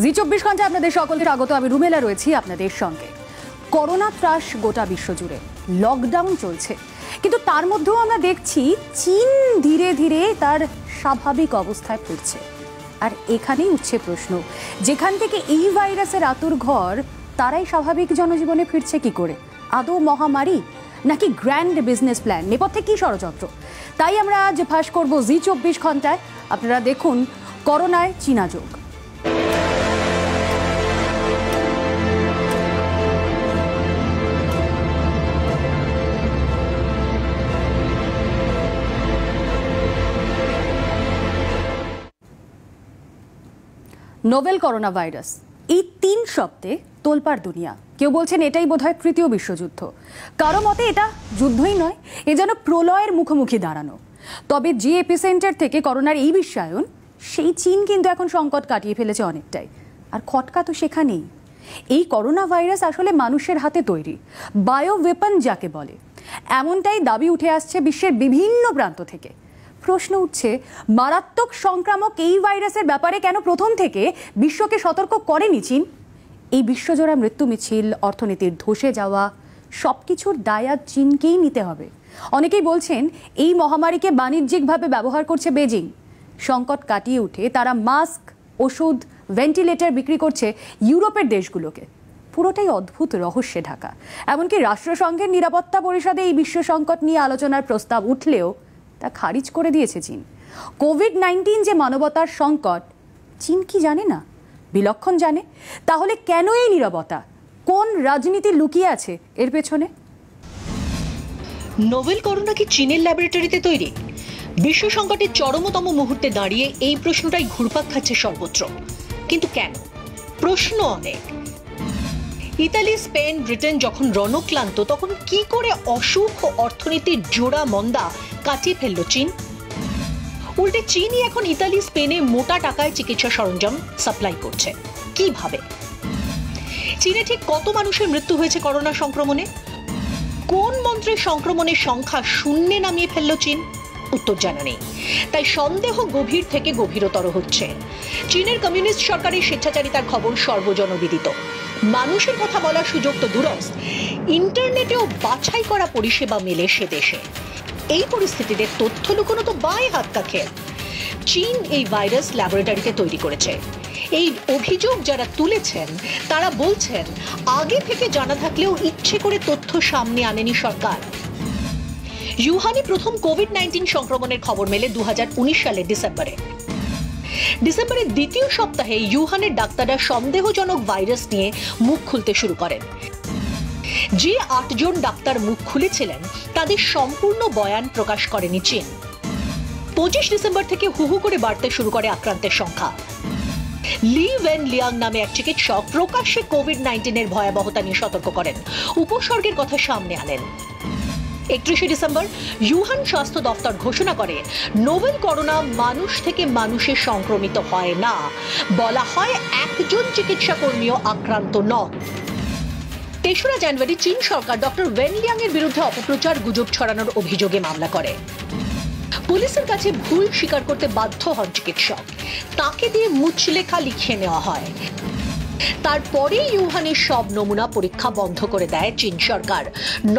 জি24 ঘন্টায় আপনাদের সকলকে স্বাগত। আমি রুমেলা রয়েছি আপনাদের সঙ্গে। করোনা ত্রাস গোটা বিশ্বজুড়ে, লকডাউন চলছে, কিন্তু তার মধ্যেও আমরা দেখছি চীন ধীরে ধীরে তার স্বাভাবিক অবস্থায় ফিরছে। আর এখানেই উঠছে প্রশ্ন, যেখান থেকে এই ভাইরাসের আতুরঘর, তারাই স্বাভাবিক জনজীবনে ফিরছে কি করে? আদৌ মহামারী নাকি গ্র্যান্ড বিজনেস প্ল্যান? নেপথ্যে কি ষড়যন্ত্র? তাই আমরা আজ ফাঁস করব জি24 ঘন্টায়। আপনারা দেখুন করোনায় চীনা যোগ। নোভেল করোনা ভাইরাস, এই 3 শব্দে তোলপাড় দুনিয়া। কেউ বলছেন এটাই বোধহয় তৃতীয় বিশ্বযুদ্ধ, কারো মতে এটা যুদ্ধই নয়, এ যেন প্রলয়ের মুখোমুখি দাঁড়ানো। তবে যে এপিসেন্টার থেকে করোনার এই বিশ্বায়ন, সেই চীন কিন্তু এখন সংকট কাটিয়ে ফেলেছে অনেকটাই। আর খটকা তো সেখানেই, এই করোনা ভাইরাস আসলে মানুষের হাতে তৈরি, বায়ো ওয়েপন যাকে বলে, এমনটাই দাবি উঠে আসছে বিশ্বের বিভিন্ন প্রান্ত থেকে। প্রশ্ন উঠছে, মারাত্মক সংক্রামক এই ভাইরাসের ব্যাপারে কেন প্রথম থেকে বিশ্বকে সতর্ক করেনি চীন? এই বিশ্বজোড়া মৃত্যু মিছিল, অর্থনীতির ধসে যাওয়া, সবকিছুর দায় আজ চীনকেই নিতে হবে। অনেকেই বলছেন এই মহামারীকে বাণিজ্যিকভাবে ব্যবহার করছে বেজিং। সংকট কাটিয়ে উঠে তারা মাস্ক, ওষুধ, ভেন্টিলেটর বিক্রি করছে ইউরোপের দেশগুলোকে। পুরোটাই অদ্ভুত রহস্যে ঢাকা। এমনকি রাষ্ট্রসংঘের নিরাপত্তা পরিষদে এই বিশ্ব সংকট নিয়ে আলোচনার প্রস্তাব উঠলেও তা খারিজ করে দিয়েছে চীন। কোভিড-19 যে মানবতার সংকট, চীন কি জানে না? বিলক্ষণ জানে। তাহলে কেন এই নীরবতা? কোন রাজনীতি লুকিয়ে আছে এর পেছনে? নোভেল করোনা কি চীনের ল্যাবরেটরিতে তৈরি? বিশ্ব সংকটের চরমতম মুহূর্তে দাঁড়িয়ে এই প্রশ্নটাই ঘুরপাক খাচ্ছে সর্বত্র। কিন্তু কেন? প্রশ্ন অনেক। ইতালি, স্পেন, ব্রিটেন যখন রণক্লান্ত, তখন কি করে অসুখ ও অর্থনীতির জোড়া মন্দা কাটিয়ে ফেলল চীন? উল্টে চীনই এখন ইতালি, স্পেনে মোটা টাকায় চিকিৎসা সরঞ্জাম সাপ্লাই করছে। কিভাবে? চীনে ঠিক কত মানুষের মৃত্যু হয়েছে করোনা সংক্রমণে? কোন মন্ত্রের সংক্রমণের সংখ্যা শূন্যে নামিয়ে ফেলল চীন? উত্তর জানা নেই। তাই সন্দেহ গভীর থেকে গভীরতর হচ্ছে। চীনের কমিউনিস্ট সরকারের স্বেচ্ছাচারিতার খবর সর্বজনবিদিত। মানুষের কথা বলার সুযোগ তো দূরস্থ, ইন্টারনেটেও বাছাই করা পরিষেবা মেলে সে দেশে। এই পরিস্থিতিতে তথ্য লুকোনো তো বাঁয়ে হাত কাখের। চীন এই ভাইরাস ল্যাবরেটরিতে তৈরি করেছে। এই অভিযোগ যারা তুলেছেন তারা বলছেন, আগে থেকে জানা থাকলেও ইচ্ছে করে তথ্য সামনে আনেনি সরকার। ইউহানে প্রথম কোভিড-19 সংক্রমণের খবর মেলে 2019 সালের ডিসেম্বরের দ্বিতীয় সপ্তাহে ইউহানের ডাক্তাররা সন্দেহজনক ভাইরাস নিয়ে মুখ খুলতে শুরু করেন। যে 8 জন ডাক্তার মুখ খুলেছিলেন তাদের সম্পূর্ণ বয়ান প্রকাশ করেনি চীন। 25 ডিসেম্বর থেকে হু হু করে বাড়তে শুরু করে আক্রান্তের সংখ্যা। লি ওয়েন লিয়াং নামে এক চিকিৎসক প্রকাশ্যে কোভিড-19 ভয়াবহতা নিয়ে সতর্ক করেন, উপসর্গের কথা সামনে আনেন। 31 ডিসেম্বর ইউহান স্বাস্থ্য দপ্তর ঘোষণা করে, নোভেল করোনা মানুষ থেকে মানুষে সংক্রমিত হয় না, বলা হয় একজন চিকিৎসা কর্মীও আক্রান্ত নন। 3রা জানুয়ারি চীন সরকার ডক্টর ওয়েন লিয়াং এর বিরুদ্ধে অপপ্রচার, গুজব ছড়ানোর অভিযোগে মামলা করে। পুলিশের কাছে ভুল স্বীকার করতে বাধ্য হন চিকিৎসক, তাকে দিয়ে মুচলেখা লিখিয়ে নেওয়া হয়। তারপরে ইউহানের সব নমুনা পরীক্ষা বন্ধ করে দেয় চীন সরকার,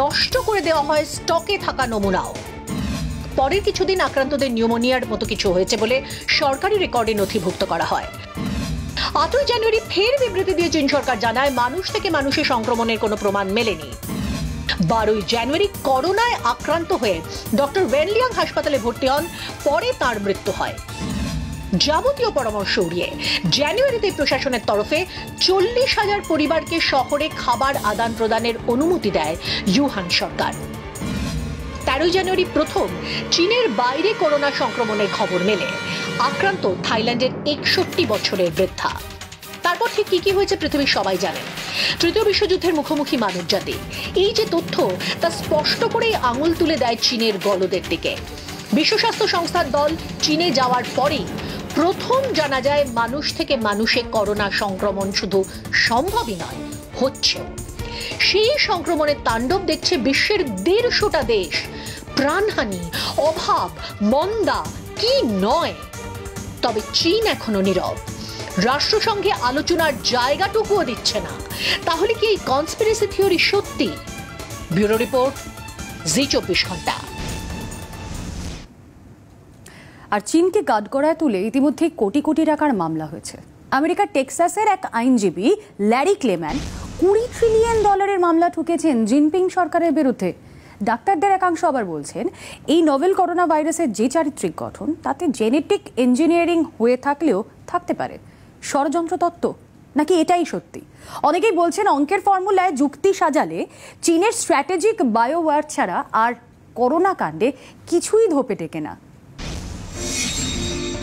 নষ্ট করে দেওয়া হয় স্টকে থাকা নমুনাও। পরের কিছুদিন আক্রান্তদের নিউমোনিয়ার মতো কিছু হয়েছে বলে সরকারি রেকর্ডে নথিভুক্ত করা হয়। 8 জানুয়ারি ফের বিবৃতি দিয়ে চীন সরকার জানায়, মানুষ থেকে মানুষে সংক্রমণের কোনো প্রমাণ মেলেনি। 12 জানুয়ারি করোনায় আক্রান্ত হয়ে ডক্টর ওয়েন লিয়াং হাসপাতালে ভর্তি হন, পরে তার মৃত্যু হয়। যাবতীয় পরামর্শ উড়িয়ে জানুয়ারিতে প্রশাসনের তরফে 40,000 পরিবারকে শহরে খাবার আদান প্রদানের অনুমতি দেয় ইউহান সরকার। 13 জানুয়ারি প্রথম চীনের বাইরে করোনা সংক্রমণের খবর মেলে, আক্রান্ত থাইল্যান্ডের 61 বছরের বৃদ্ধা। তারপর ঠিক কি হয়েছে পৃথিবীর সবাই জানেন। তৃতীয় বিশ্বযুদ্ধের মুখোমুখি মানবজাতি। এই যে তথ্য, তা স্পষ্ট করেই আঙুল তুলে দেয় চীনের গলদের দিকে। বিশ্ব স্বাস্থ্য সংস্থার দল চীনে যাওয়ার পরেই প্রথম জানা যায়, মানুষ থেকে মানুষে করোনা সংক্রমণ শুধু সম্ভবই নয়, হচ্ছেও। সেই সংক্রমণের তাণ্ডব দেখছে বিশ্বের 150টা দেশ। প্রাণহানি, অভাব, মন্দা কি নয়। তবে চীন এখনো নীরব। রাষ্ট্রসংঘে আলোচনার জায়গাটুকুও দিচ্ছে না। তাহলে কি এই কনস্পিরেসি থিওরি সত্যি? ব্যুরো রিপোর্ট, জি24 ঘন্টা। আর চীনকে কাঠগড়ায় তুলে ইতিমধ্যে কোটি কোটি টাকার মামলা হয়েছে। আমেরিকার টেক্সাসের এক আইনজীবী ল্যারি ক্লেম্যান $20 ট্রিলিয়ন মামলা ঠুকেছেন জিনপিং সরকারের বিরুদ্ধে। ডাক্তারদের একাংশ আবার বলছেন, এই নোভেল করোনা ভাইরাসের যে চারিত্রিক গঠন তাতে জেনেটিক ইঞ্জিনিয়ারিং হয়ে থাকলেও থাকতে পারে ষড়যন্ত্র তত্ত্ব, নাকি এটাই সত্যি? অনেকেই বলছেন অঙ্কের ফর্মুলায় যুক্তি সাজালে চীনের স্ট্র্যাটেজিক বায়োওয়ার ছাড়া আর করোনা কাণ্ডে কিছুই ধোপে টেকে না।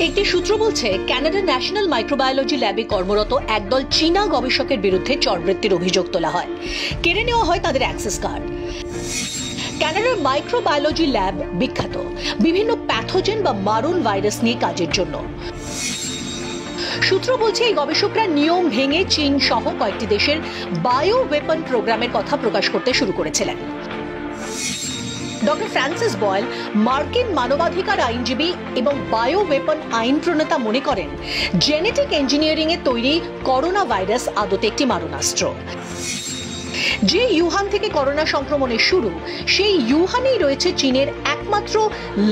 একটি সূত্র বলছে, কানাডার ন্যাশনাল মাইক্রোবায়োলজি ল্যাবে কর্মরত একদল চীনা গবেষকের বিরুদ্ধে চরবৃত্তির অভিযোগ তোলা হয়। কেড়ে নেওয়া হয় তাদের অ্যাক্সেস কার্ড। কানাডার মাইক্রোবায়োলজি ল্যাব বিখ্যাত বিভিন্ন প্যাথোজেন বা মারণ ভাইরাস নিয়ে কাজের জন্য। সূত্র বলছে, এই গবেষকরা নিয়ম ভেঙে চীন সহ কয়েকটি দেশের বায়ো ওয়েপন প্রোগ্রামের কথা প্রকাশ করতে শুরু করেছিলেন। ডক্টর ফ্রান্সিস বয়েল, মার্কিন মানবাধিকার আইনজীবী এবং বায়ো ওয়েপন আইন প্রণেতা, মনে করেন জেনেটিক ইঞ্জিনিয়ারিং এ তৈরি করোনা ভাইরাস আদতে একটি মারণাস্ত্র। যে ইউহান থেকে করোনা সংক্রমণের শুরু, সেই ইউহানেই রয়েছে চীনের একমাত্র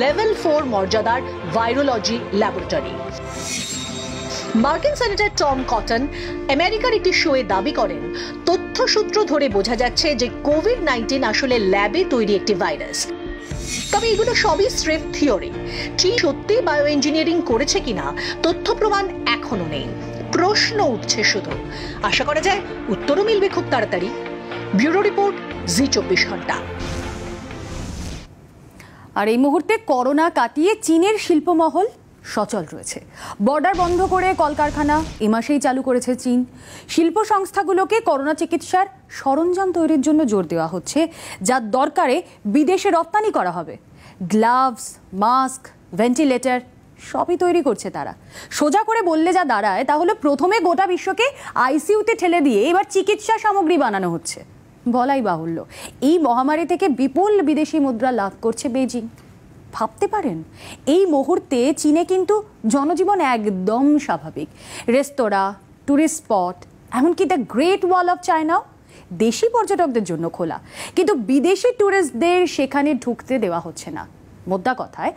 লেভেল 4 মর্যাদার ভাইরোলজি ল্যাবরেটরি। মার্কিন সেনেটর টম কটন আমেরিকার একটি শোয়ে দাবি করেন, তথ্যসূত্র ধরে বোঝা যাচ্ছে যে কোভিড-19 আসলে ল্যাবে তৈরি একটি ভাইরাস। তবে এগুলো সবই স্রেফ থিওরি। চীন সত্যি বায়ো ইঞ্জিনিয়ারিং করেছে কিনা তথ্য প্রমাণ এখনো নেই, প্রশ্ন উঠছে শুধু। আশা করা যায় উত্তরও মিলবে খুব তাড়াতাড়ি। ব্যুরো রিপোর্ট, জি24 ঘন্টা। আর এই মুহূর্তে করোনা কাটিয়ে চীনের শিল্পমহল সচল রয়েছে। বর্ডার বন্ধ করে কলকারখানা এ মাসেই চালু করেছে চীন। শিল্প সংস্থাগুলোকে করোনা চিকিৎসার সরঞ্জাম তৈরির জন্য জোর দেওয়া হচ্ছে, যার দরকারে বিদেশে রপ্তানি করা হবে। গ্লাভস, মাস্ক, ভেন্টিলেটর সবই তৈরি করছে তারা। সোজা করে বললে যা দাঁড়ায় তা হলো, প্রথমে গোটা বিশ্বকে আইসিইউতে ঠেলে দিয়ে এবার চিকিৎসা সামগ্রী বানানো হচ্ছে। বলাই বাহুল্য, এই মহামারী থেকে বিপুল বিদেশি মুদ্রা লাভ করছে বেজিং। ভাবতে পারেন, এই মুহূর্তে চীনে কিন্তু জনজীবন একদম স্বাভাবিক। রেস্তোরাঁ, ট্যুরিস্ট স্পট, এমনকি দ্য গ্রেট ওয়াল অফ চায়নাও দেশি পর্যটকদের জন্য খোলা, কিন্তু বিদেশি ট্যুরিস্টদের সেখানে ঢুকতে দেওয়া হচ্ছে না। মোদ্দা কথায়,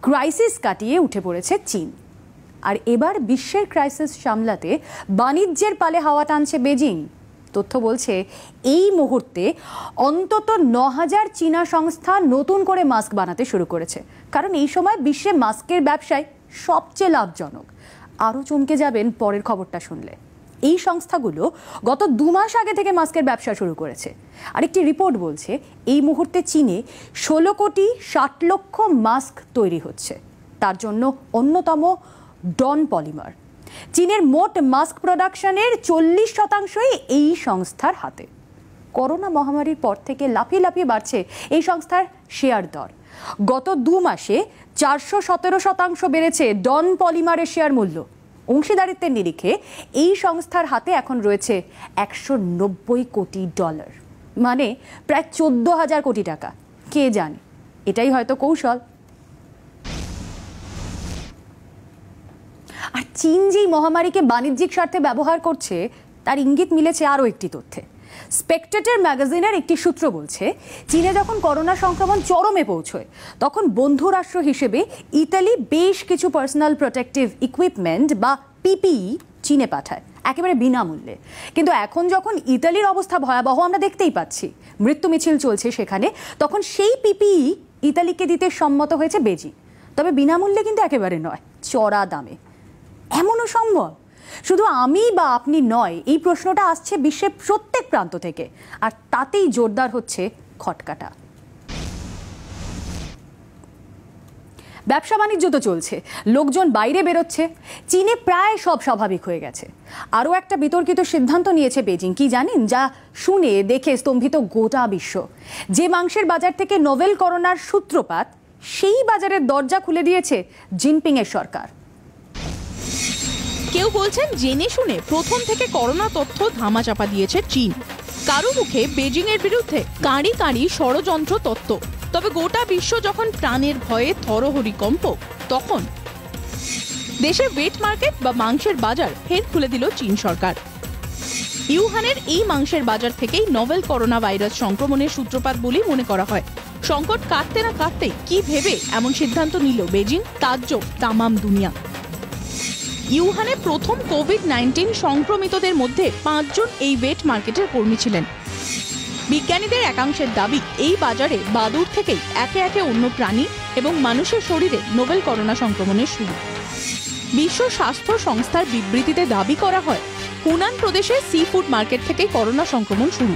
ক্রাইসিস কাটিয়ে উঠে পড়েছে চীন। আর এবার বিশ্বের ক্রাইসিস সামলাতে বাণিজ্যের পালে হাওয়া টানছে বেজিং। তথ্য বলছে, এই মুহূর্তে অন্তত 9000 চীনা সংস্থা নতুন করে মাস্ক বানাতে শুরু করেছে, কারণ এই সময় বিশ্বে মাস্কের ব্যবসায় সবচেয়ে লাভজনক। আরও চমকে যাবেন পরের খবরটা শুনলে। এই সংস্থাগুলো গত 2 মাস আগে থেকে মাস্কের ব্যবসা শুরু করেছে। আরেকটি রিপোর্ট বলছে, এই মুহূর্তে চীনে 16,60,00,000 মাস্ক তৈরি হচ্ছে। তার জন্য অন্যতম ডন পলিমার। চীনের মোট মাস্ক প্রোডাকশনের 40% এই সংস্থার হাতে। করোনা মহামারীর পর থেকে লাফিয়ে লাফিয়ে বাড়ছে এই সংস্থার শেয়ার দর। গত 2 মাসে 417% বেড়েছে ডন পলিমারের শেয়ার মূল্য। অংশীদারিত্বের নিরিখে এই সংস্থার হাতে এখন রয়েছে $190 কোটি, মানে প্রায় 14,000 কোটি টাকা। কে জানে, এটাই হয়তো কৌশল। আর চীন যেই মহামারীকে বাণিজ্যিক স্বার্থে ব্যবহার করছে তার ইঙ্গিত মিলেছে আরও একটি তথ্যে। স্পেকটেটর ম্যাগাজিনের একটি সূত্র বলছে, চীনে যখন করোনা সংক্রমণ চরমে পৌঁছয় তখন বন্ধু রাষ্ট্র হিসেবে ইতালি বেশ কিছু পার্সোনাল প্রোটেক্টিভ ইকুইপমেন্ট বা পিপিই চীনে পাঠায় একেবারে বিনামূল্যে। কিন্তু এখন যখন ইতালির অবস্থা ভয়াবহ আমরা দেখতেই পাচ্ছি, মৃত্যু মিছিল চলছে সেখানে, তখন সেই পিপিই ইতালিকে দিতে সম্মত হয়েছে বেজিং। তবে বিনামূল্যে কিন্তু একেবারে নয়, চড়া দামে। এমনও সম্ভব? শুধু আমি বা আপনি নয়, এই প্রশ্নটা আসছে বিশ্বের প্রত্যেক প্রান্ত থেকে, আর তাতেই জোরদার হচ্ছে খটকাটা। ব্যবসা বাণিজ্য তো চলছে, লোকজন বাইরে বেরোচ্ছে, চীনে প্রায় সব স্বাভাবিক হয়ে গেছে। আরও একটা বিতর্কিত সিদ্ধান্ত নিয়েছে বেজিং, কি জানেন? যা শুনে দেখে স্তম্ভিত গোটা বিশ্ব। যে মাংসের বাজার থেকে নোভেল করোনার সূত্রপাত, সেই বাজারের দরজা খুলে দিয়েছে জিনপিংয়ের সরকার। কেউ বলছেন জেনে শুনে প্রথম থেকে করোনা তথ্য ধামাচাপা দিয়েছে চীন। কারো মুখে বেজিং এর বিরুদ্ধে কাঁড়ি কাঁড়ি ষড়যন্ত্র তত্ত্ব। তবে গোটা বিশ্ব যখন প্রাণের ভয়ে থরহরিকম্প, তখন দেশে ওয়েট মার্কেট বা মাংসের বাজার ফের খুলে দিল চীন সরকার। ইউহানের এই মাংসের বাজার থেকেই নভেল করোনা ভাইরাস সংক্রমণের সূত্রপাত বলেই মনে করা হয়। সংকট কাটতে না কাটতেই কি ভেবে এমন সিদ্ধান্ত নিল বেজিং, তাজ্জব তামাম দুনিয়া। ইউহানে প্রথম কোভিড-19 সংক্রমিতদের মধ্যে 5 জন এই ওয়েট মার্কেটের কর্মী ছিলেন। বিজ্ঞানীদের একাংশের দাবি, এই বাজারে বাদুড় থেকেই একে একে অন্য প্রাণী এবং মানুষের শরীরে নোভেল করোনা সংক্রমণের শুরু। বিশ্ব স্বাস্থ্য সংস্থার বিবৃতিতে দাবি করা হয়, হুনান প্রদেশের সি ফুড মার্কেট থেকে করোনা সংক্রমণ শুরু।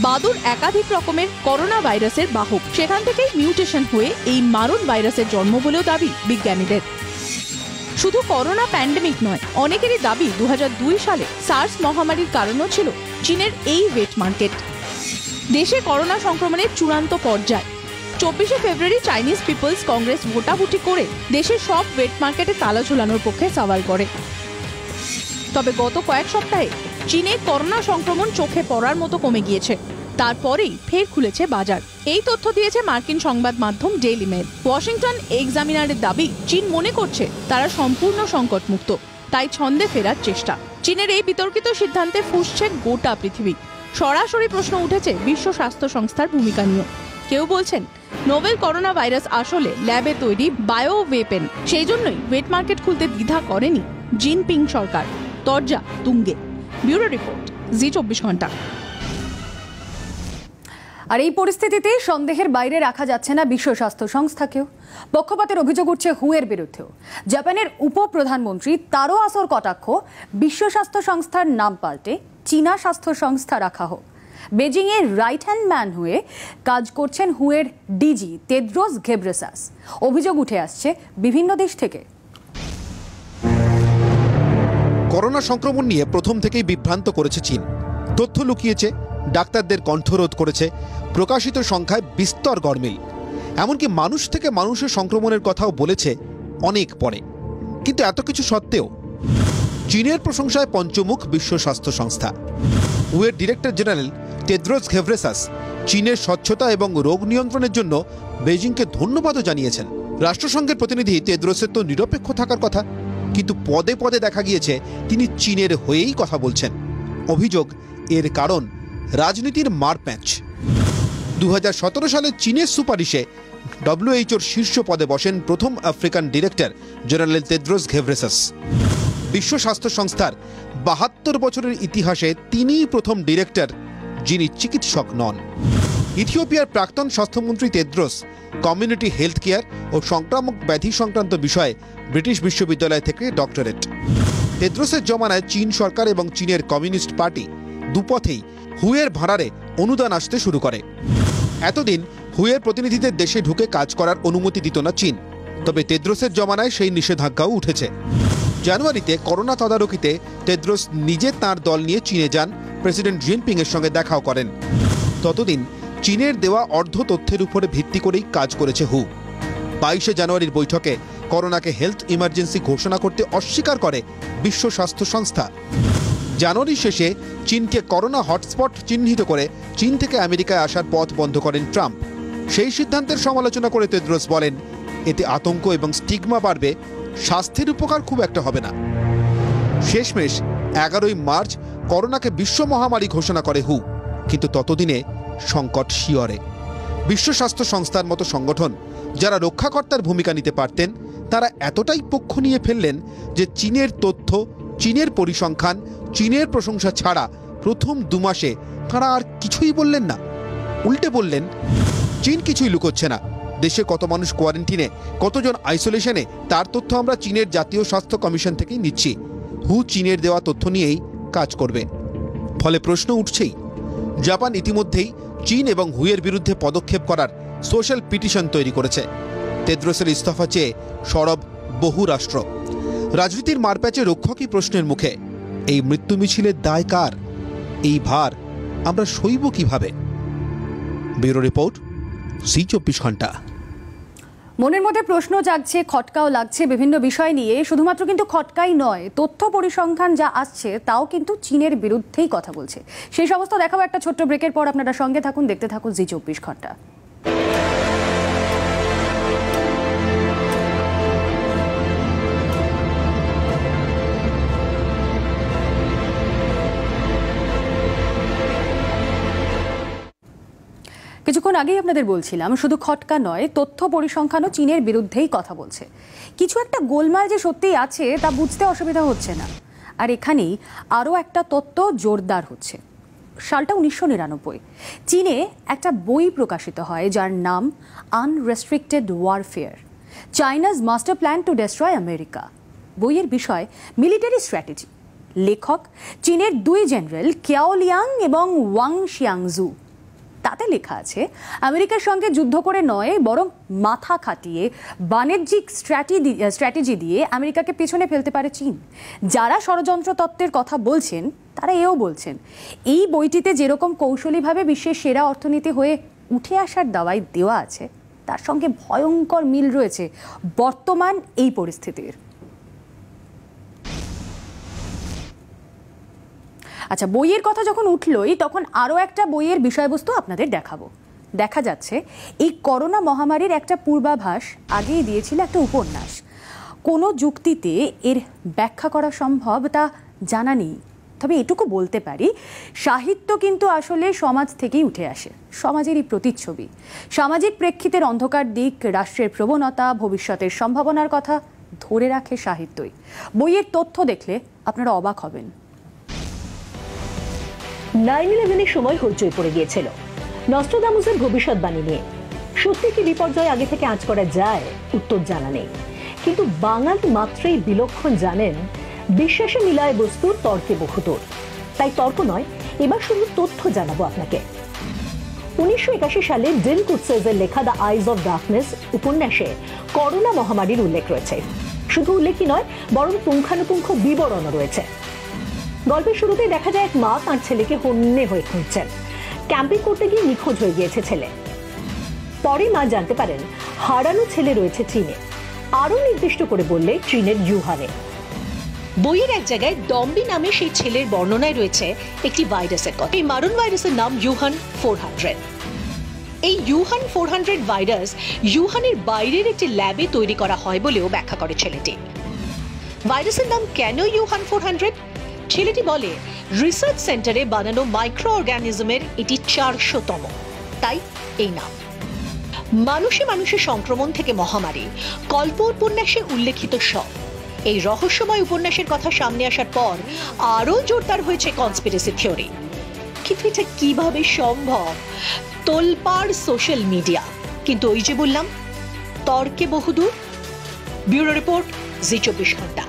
বাদুড় একাধিক রকমের করোনা ভাইরাসের বাহক, সেখান থেকেই মিউটেশন হয়ে এই মারণ ভাইরাসের জন্ম বলেও দাবি বিজ্ঞানীদের। শুধু করোনা প্যান্ডেমিক নয়, অনেকেরই দাবি 2002 সালে সার্স মহামারীর কারণও ছিল চীনের এই ওয়েট মার্কেট। দেশে করোনা সংক্রমণের চূড়ান্ত পর্যায়ে 24শে ফেব্রুয়ারি চাইনিজ পিপলস কংগ্রেস ভোটাভুটি করে দেশের সব ওয়েট মার্কেটে তালা ঝুলানোর পক্ষে সওয়াল করে। তবে গত কয়েক সপ্তাহে চীনে করোনা সংক্রমণ চোখে পড়ার মতো কমে গিয়েছে। তারপরেই ফের খুলেছে বাজার। এই তথ্য দিয়েছে মার্কিন সংবাদ মাধ্যম ডেইলি মেল। ওয়াশিংটন এক্সামিনারের দাবি, চীন মনে করছে তারা সম্পূর্ণ সংকটমুক্ত, তাই ছন্দে ফেরার চেষ্টা। চীনের এই বিতর্কিত সিদ্ধান্তে ফুঁসছে গোটা পৃথিবী। সরাসরি প্রশ্ন উঠেছে বিশ্ব স্বাস্থ্য সংস্থার ভূমিকা নিয়ে। কেউ বলছেন নোভেল করোনা ভাইরাস আসলে ল্যাবে তৈরি বায়ো ওয়েপেন, সেই জন্যই ওয়েট মার্কেট খুলতে দ্বিধা করেনি জিনপিং সরকার। তরজা তুঙ্গে। ব্যুরো রিপোর্ট, জি 24 ঘন্টা। আর এই পরিস্থিতিতে সন্দেহের বাইরে রাখা যাচ্ছে না বিশ্ব স্বাস্থ্য সংস্থাকেও। পক্ষপাতের অভিযোগ উঠছে হুয়ের বিরুদ্ধেও। জাপানের উপপ্রধানমন্ত্রী তারো আসোর কটাক্ষ, বিশ্ব স্বাস্থ্য সংস্থার নাম পাল্টে চীনা স্বাস্থ্য সংস্থা রাখা হোক। বেজিং এর রাইট হ্যান্ড ম্যান হয়ে কাজ করছেন হুয়ের ডিজি টেড্রোস ঘেব্রেসাস। অভিযোগ উঠে আসছে বিভিন্ন দেশ থেকে। করোনা সংক্রমণ নিয়ে প্রথম থেকেই বিভ্রান্ত করেছে চীন। তথ্য লুকিয়েছে, ডাক্তারদের কণ্ঠরোধ করেছে, প্রকাশিত সংখ্যায় বিস্তর গরমিল। এমনকি মানুষ থেকে মানুষের সংক্রমণের কথাও বলেছে অনেক পরে। কিন্তু এত কিছু সত্ত্বেও চীনের প্রশংসায় পঞ্চমুখ বিশ্ব স্বাস্থ্য সংস্থা। হুয়ের ডিরেক্টর জেনারেল টেড্রোস ঘেব্রেসাস চীনের স্বচ্ছতা এবং রোগ নিয়ন্ত্রণের জন্য বেজিংকে ধন্যবাদও জানিয়েছেন। রাষ্ট্রসংঘের প্রতিনিধি টেড্রোসের তো নিরপেক্ষ থাকার কথা, কিন্তু পদে পদে দেখা গিয়েছে তিনি চীনের হয়েই কথা বলছেন। অভিযোগ, এর কারণ রাজনীতির মারপ্যাঁচ। 2017 সালে চীনের সুপারিশে WHOর শীর্ষ পদে বসেন প্রথম আফ্রিকান ডিরেক্টর জেনারেল টেড্রোস ঘেব্রেসাস। বিশ্ব স্বাস্থ্য সংস্থার 72 বছরের ইতিহাসে তিনিই প্রথম ডিরেক্টর যিনি চিকিৎসক নন। ইথিওপিয়ার প্রাক্তন স্বাস্থ্যমন্ত্রী টেড্রোস কমিউনিটি হেলথ কেয়ার ও সংক্রামক ব্যাধি সংক্রান্ত বিষয়ে ব্রিটিশ বিশ্ববিদ্যালয় থেকে ডক্টরেট। টেড্রোসের জমানায় চীন সরকার এবং চীনের কমিউনিস্ট পার্টি দুপথেই হুয়ের ভাড়ারে অনুদান আসতে শুরু করে। এতদিন হুয়ের প্রতিনিধিদের দেশে ঢুকে কাজ করার অনুমতি দিত না চীন, তবে টেড্রোসের জমানায় সেই নিষেধাজ্ঞাও উঠেছে। জানুয়ারিতে করোনা তদারকিতে টেড্রোস নিজে তাঁর দল নিয়ে চীনে যান, প্রেসিডেন্ট জিনপিং এর সঙ্গে দেখাও করেন। ততদিন চীনের দেওয়া অর্ধ তথ্যের উপরে ভিত্তি করেই কাজ করেছে হু। 22শে জানুয়ারির বৈঠকে করোনাকে হেলথ ইমার্জেন্সি ঘোষণা করতে অস্বীকার করে বিশ্ব স্বাস্থ্য সংস্থা। জানুয়ারি শেষে চীনকে করোনা হটস্পট চিহ্নিত করে চীন থেকে আমেরিকায় আসার পথ বন্ধ করেন ট্রাম্প। সেই সিদ্ধান্তের সমালোচনা করে টেড্রোস বলেন, এতে আতঙ্ক এবং স্টিগমা বাড়বে, স্বাস্থ্যের উপকার খুব একটা হবে না। শেষমেশ 11ই মার্চ করোনাকে বিশ্ব মহামারী ঘোষণা করে হু, কিন্তু ততদিনে সংকট শিয়রে। বিশ্ব স্বাস্থ্য সংস্থার মতো সংগঠন যারা রক্ষাকর্তার ভূমিকা নিতে পারতেন, তারা এতটাই পক্ষ নিয়ে ফেললেন যে চীনের তথ্য, চীনের পরিসংখ্যান, চীনের প্রশংসা ছাড়া প্রথম 2 মাসে তারা আর কিছুই বললেন না। উল্টে বললেন, চীন কিছুই লুকোচ্ছে না, দেশে কত মানুষ কোয়ারেন্টিনে, কতজন আইসোলেশনে, তার তথ্য আমরা চীনের জাতীয় স্বাস্থ্য কমিশন থেকেই নিচ্ছি। হু চীনের দেওয়া তথ্য নিয়েই কাজ করবে। ফলে প্রশ্ন উঠছেই। জাপান ইতিমধ্যেই চীন এবং হুয়ের বিরুদ্ধে পদক্ষেপ করার সোশ্যাল পিটিশন তৈরি করেছে। টেড্রোসের ইস্তফা চেয়ে সরব বহু রাষ্ট্র। রাজনীতির মারপ্যাচে রক্ষকই প্রশ্নের মুখে। এই মৃত্যু মিছিলের দায় কার? এই ভার আমরা সইব কিভাবে? ব্যুরো রিপোর্ট, জি 24 ঘন্টা। মনের মধ্যে প্রশ্ন জাগছে, খটকাও লাগছে বিভিন্ন বিষয় নিয়ে। শুধুমাত্র কিন্তু খটকাই নয়, তথ্য পরিসংখ্যান যা আসছে তাও কিন্তু চীনের বিরুদ্ধেই কথা বলছে। সেই সমস্ত দেখাবো একটা ছোট্ট ব্রেকের পর। আপনারা সঙ্গে থাকুন, দেখতে থাকুন জি 24 ঘন্টা। কিছুক্ষণ আগেই আপনাদের বলছিলাম, শুধু খটকা নয়, তথ্য পরিসংখ্যানও চীনের বিরুদ্ধেই কথা বলছে। কিছু একটা গোলমাল যে সত্যিই আছে তা বুঝতে অসুবিধা হচ্ছে না। আর এখানেই আরও একটা তত্ত্ব জোরদার হচ্ছে। সালটা 1999। চীনে একটা বই প্রকাশিত হয় যার নাম unrestricted warfare, China's master plan to destroy America. বইয়ের বিষয় মিলিটারি স্ট্র্যাটেজি। লেখক চীনের 2 জেনারেল কিয়াও লিয়াং এবং ওয়াং শিয়াংজু। তাতে লেখা আছে, আমেরিকার সঙ্গে যুদ্ধ করে নয়, বরং মাথা খাটিয়ে বাণিজ্যিক স্ট্র্যাটেজি দিয়ে আমেরিকাকে পেছনে ফেলতে পারে চীন। যারা ষড়যন্ত্র তত্ত্বের কথা বলছেন তারা এও বলছেন, এই বইটিতে যেরকম কৌশলীভাবে বিশ্বের সেরা অর্থনীতি হয়ে উঠে আসার দাওয়াই দেওয়া আছে, তার সঙ্গে ভয়ঙ্কর মিল রয়েছে বর্তমান এই পরিস্থিতির। আচ্ছা, বইয়ের কথা যখন উঠলই তখন আরও একটা বইয়ের বিষয়বস্তু আপনাদের দেখাবো। দেখা যাচ্ছে এই করোনা মহামারীর একটা পূর্বাভাস আগেই দিয়েছিল একটা উপন্যাস। কোনো যুক্তিতে এর ব্যাখ্যা করা সম্ভব তা জানা নেই, তবে এটুকু বলতে পারি, সাহিত্য কিন্তু আসলে সমাজ থেকেই উঠে আসে, সমাজেরই প্রতিচ্ছবি। সামাজিক প্রেক্ষিতের অন্ধকার দিক, রাষ্ট্রের প্রবণতা, ভবিষ্যতের সম্ভাবনার কথা ধরে রাখে সাহিত্যই। বইয়ের তথ্য দেখলে আপনারা অবাক হবেন। 9/11-এর সময় হইচই পড়ে গিয়েছিল নস্ট্রাদামুসের ভবিষ্যৎবাণী নিয়ে। সত্যি কি বিপর্যয় আগে থেকে আঁচ করা যায়? উত্তর জানা নেই, কিন্তু বাঙালি মাত্রই বিলক্ষণ জানেন বিশ্বাসে মিলায় বস্তু, তর্কে বহুদূর। তাই তর্ক নয়, এবার শুধু তথ্য জানাবো আপনাকে। 1981 সালে ডিল কুটসেজের লেখা দ্য আইজ অফ ডার্কনেস উপন্যাসে করোনা মহামারীর উল্লেখ রয়েছে। শুধু উল্লেখই নয়, বরং পুঙ্খানুপুঙ্খ বিবরণও রয়েছে। গল্পের শুরুতেই দেখা যায় এক মা তার ছেলেকে হন্যে হয়ে খুঁজছেন। ক্যাম্পিং করতে গিয়ে নিখোঁজ হয়ে গিয়েছে ছেলে। পরে মা জানতে পারেন হারানো ছেলে রয়েছে চীনে, আরো নির্দিষ্ট করে বললে চীনের ইউহানে। বইয়ের এক জায়গায় ডম্বি নামে সেই ছেলের বর্ণনায় রয়েছে একটি ভাইরাসের কথা। এই মারণ ভাইরাসের নাম ইউহান 400। এই ইউহান 400 ভাইরাস ইউহানের বাইরের একটি ল্যাবে তৈরি করা হয় বলেও ব্যাখ্যা করে ছেলেটি। ভাইরাসের নাম কেন ইউহান 400? ছেলেটি বলে, রিসার্চ সেন্টারে বানানো মাইক্রো অর্গানিজমের এটি 400তম, তাই এই নাম। মানুষে মানুষের সংক্রমণ থেকে মহামারী, গল্প উপন্যাসে উল্লেখিত সব। এই রহস্যময় উপন্যাসের কথা সামনে আসার পর আরো জোরদার হয়েছে কনস্পিরেসি থিওরি। কিন্তু এটা কিভাবে সম্ভব? তোলপাড় সোশ্যাল মিডিয়া, কিন্তু ওই যে বললাম, তর্কে বহুদূর। ব্যুরো রিপোর্ট, জি 24 ঘন্টা।